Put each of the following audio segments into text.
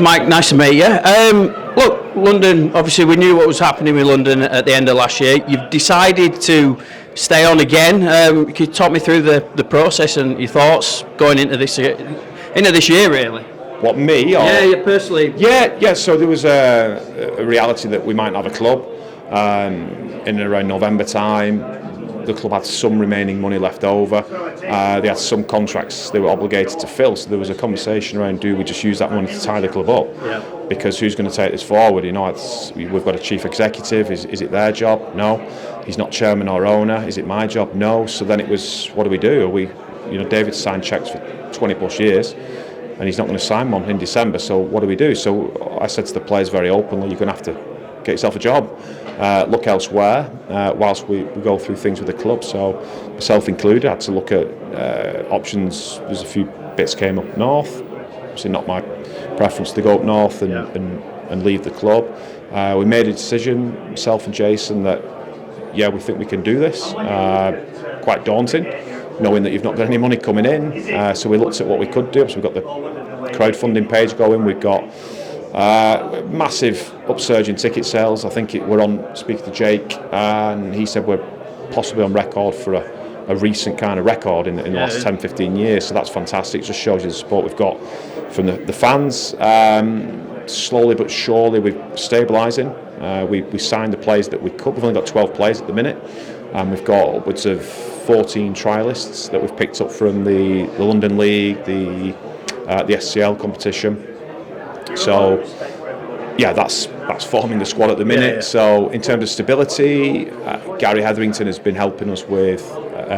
Mike, nice to meet you. Look, London, obviously we knew what was happening with London at the end of last year. You've decided to stay on again. Can you talk me through the process and your thoughts going into this year, really? What, me? Or? Yeah, personally. Yeah. So there was a reality that we might have a club in and around November time. The club had some remaining money left over. They had some contracts they were obligated to fill. So there was a conversation around: do we just use that money to tie the club up? Yeah. Because who's going to take this forward? You know, we've got a chief executive. Is it their job? No. He's not chairman or owner. Is it my job? No. So then it was, what do we do? Are we, David signed cheques for 20 plus years, and he's not going to sign one in December. So what do we do? So I said to the players very openly, you're going to have to get yourself a job. Look elsewhere whilst we go through things with the club. So myself included, I had to look at options. There's a few bits came up north. Obviously not my preference to go up north and leave the club. We made a decision, myself and Jason, that we think we can do this. Quite daunting, knowing that you've not got any money coming in. So we looked at what we could do. So we've got the crowdfunding page going. We've got massive upsurge in ticket sales. I think we're on, speaking to Jake, and he said we're possibly on record for a recent kind of record in the last 10-15 years. So that's fantastic. It just shows you the support we've got from the fans. Slowly but surely we're stabilising. We signed the players that we could. We've only got 12 players at the minute, and we've got upwards of 14 trialists that we've picked up from the London League, the SCL competition. So that's forming the squad at the minute. Yeah. So in terms of stability, Gary Hetherington has been helping us with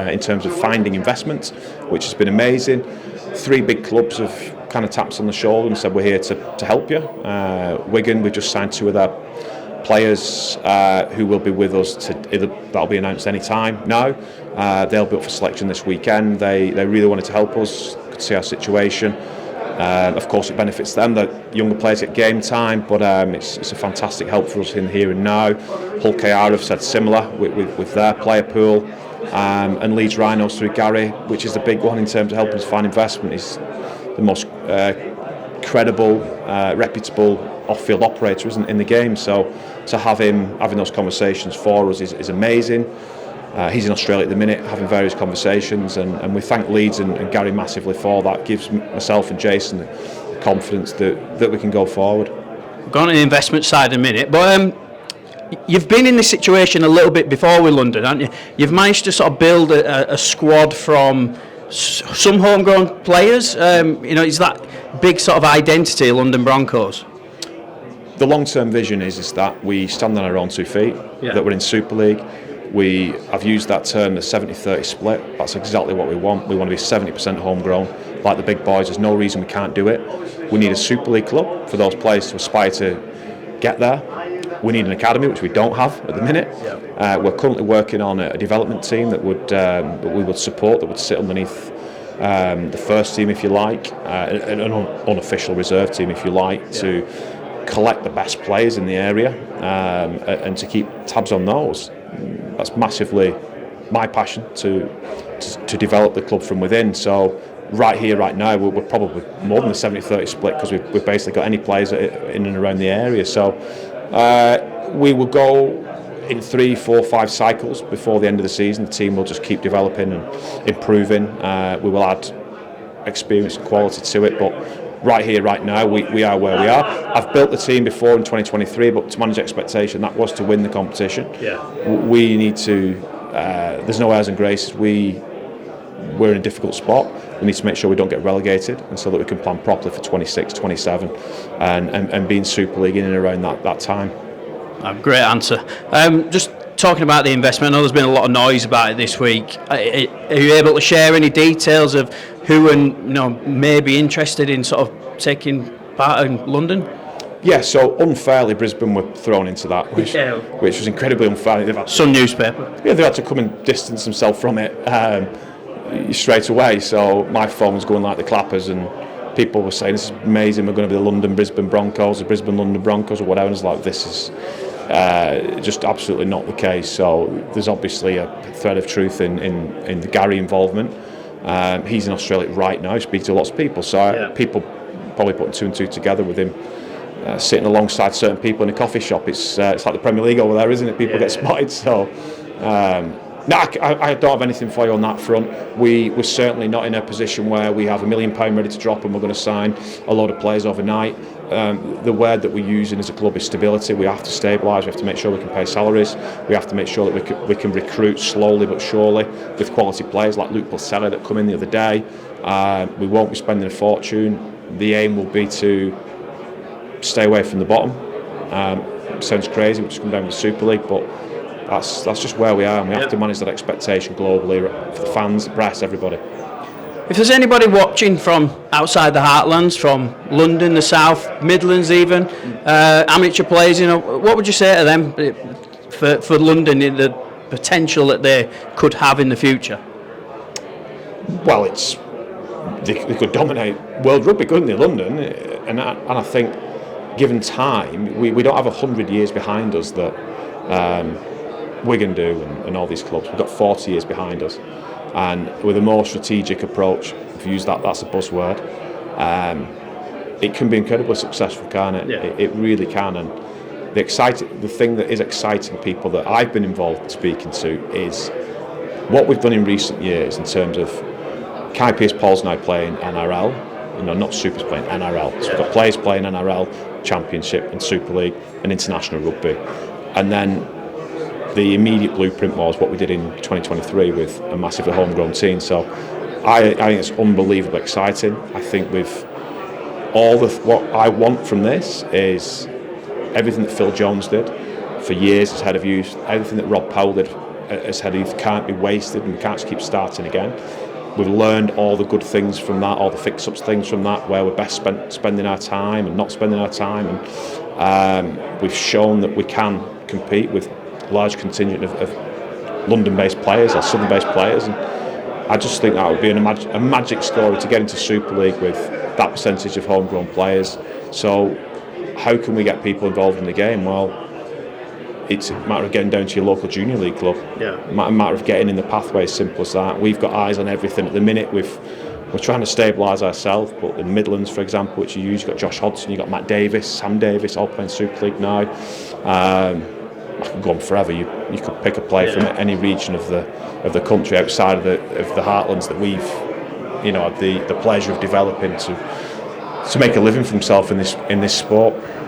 in terms of finding investment, which has been amazing. 3 big clubs have kind of tapped us on the shoulder and said, we're here to help you. Wigan, we've just signed 2 of their players who will be with us. That'll be announced any time now. They'll be up for selection this weekend. They really wanted to help us, could see our situation. Of course, it benefits them that younger players get game time, but it's a fantastic help for us in here and now. Hull KR have said similar with their player pool, and Leeds Rhinos through Gary, which is the big one in terms of helping us find investment. He's the most credible, reputable off-field operator, isn't in the game. So to have him having those conversations for us is amazing. He's in Australia at the minute, having various conversations, and we thank Leeds and Gary massively for that. Gives myself and Jason the confidence that we can go forward. We're going to the investment side in a minute, but you've been in this situation a little bit before with London, haven't you? You've managed to sort of build a squad from some homegrown players. Is that big sort of identity of London Broncos? The long-term vision is that we stand on our own 2 feet, that we're in Super League. I've used that term, the 70-30 split. That's exactly what we want. We want to be 70% homegrown, like the big boys. There's no reason we can't do it. We need a Super League club for those players to aspire to get there. We need an academy, which we don't have at the minute. We're currently working on a development team that we would support, that would sit underneath the first team, if you like, an unofficial reserve team, if you like, to collect the best players in the area and to keep tabs on those. That's massively my passion to develop the club from within. So right here, right now, we're probably more than the 70-30 split, because we've basically got any players in and around the area. So we will go in 3, 4, 5 cycles before the end of the season. The team will just keep developing and improving. We will add experience and quality to it, but right here, right now, we are where we are. I've built the team before in 2023, but to manage expectation, that was to win the competition. We need to, there's no airs and graces. We're in a difficult spot. We need to make sure we don't get relegated, and so that we can plan properly for 26, 27 and be in Super League in and around that time. Great answer. Just talking about the investment, I know there's been a lot of noise about it this week. Are you able to share any details of who may be interested in sort of taking part in London? Yeah, so unfairly Brisbane were thrown into that, which was incredibly unfair. Sun newspaper. Yeah, they had to come and distance themselves from it straight away. So my phone was going like the clappers, and people were saying, this is amazing, we're going to be the London-Brisbane Broncos, the Brisbane-London Broncos, or whatever. And it's like, this is just absolutely not the case. So there's obviously a thread of truth in the Gary involvement. He's in Australia right now, speaking to lots of people. So people probably putting two and two together with him sitting alongside certain people in a coffee shop. It's like the Premier League over there, isn't it? People get spotted. So no, I don't have anything for you on that front. We're certainly not in a position where we have £1 million ready to drop and we're going to sign a load of players overnight. The word that we're using as a club is stability. We have to stabilise. We have to make sure we can pay salaries. We have to make sure that we can recruit slowly but surely with quality players like Luke Pulsella that come in the other day. We won't be spending a fortune. The aim will be to stay away from the bottom. Sounds crazy, we've just come down with the Super League, but that's just where we are, and we have to manage that expectation globally for the fans, the press, everybody. If there's anybody watching from outside the heartlands, from London, the South, Midlands even, amateur players, what would you say to them for London, the potential that they could have in the future? Well, they could dominate world rugby, couldn't they, London? And I think, given time, we don't have 100 years behind us that Wigan do and all these clubs. We've got 40 years behind us, and with a more strategic approach, if you use that's a buzzword, it can be incredibly successful, can't it? Yeah. It really can. And the thing that is exciting people that I've been involved speaking to is what we've done in recent years in terms of Kai Pearce-Paul's now playing NRL, not Supers, playing NRL. So we've got players playing NRL, Championship and Super League and International Rugby. And then the immediate blueprint was what we did in 2023 with a massively homegrown team. So I think it's unbelievably exciting. I think with what I want from this is everything that Phil Jones did for years as head of youth, everything that Rob Powell did as head of youth can't be wasted, and we can't just keep starting again. We've learned all the good things from that, all the fix-ups things from that, where we're best spending our time and not spending our time. And we've shown that we can compete with a large contingent of London-based players or Southern-based players. And I just think that would be a magic story to get into Super League with that percentage of homegrown players. So how can we get people involved in the game? Well, it's a matter of getting down to your local junior league club. Yeah. A matter of getting in the pathway, as simple as that. We've got eyes on everything at the minute. We're trying to stabilise ourselves, but in Midlands, for example, which you use, you've got Josh Hodgson, you've got Matt Davis, Sam Davis, all playing Super League now. I could go on forever. You could pick a player from any region of the country outside of the heartlands that we've had the pleasure of developing to make a living for himself in this sport.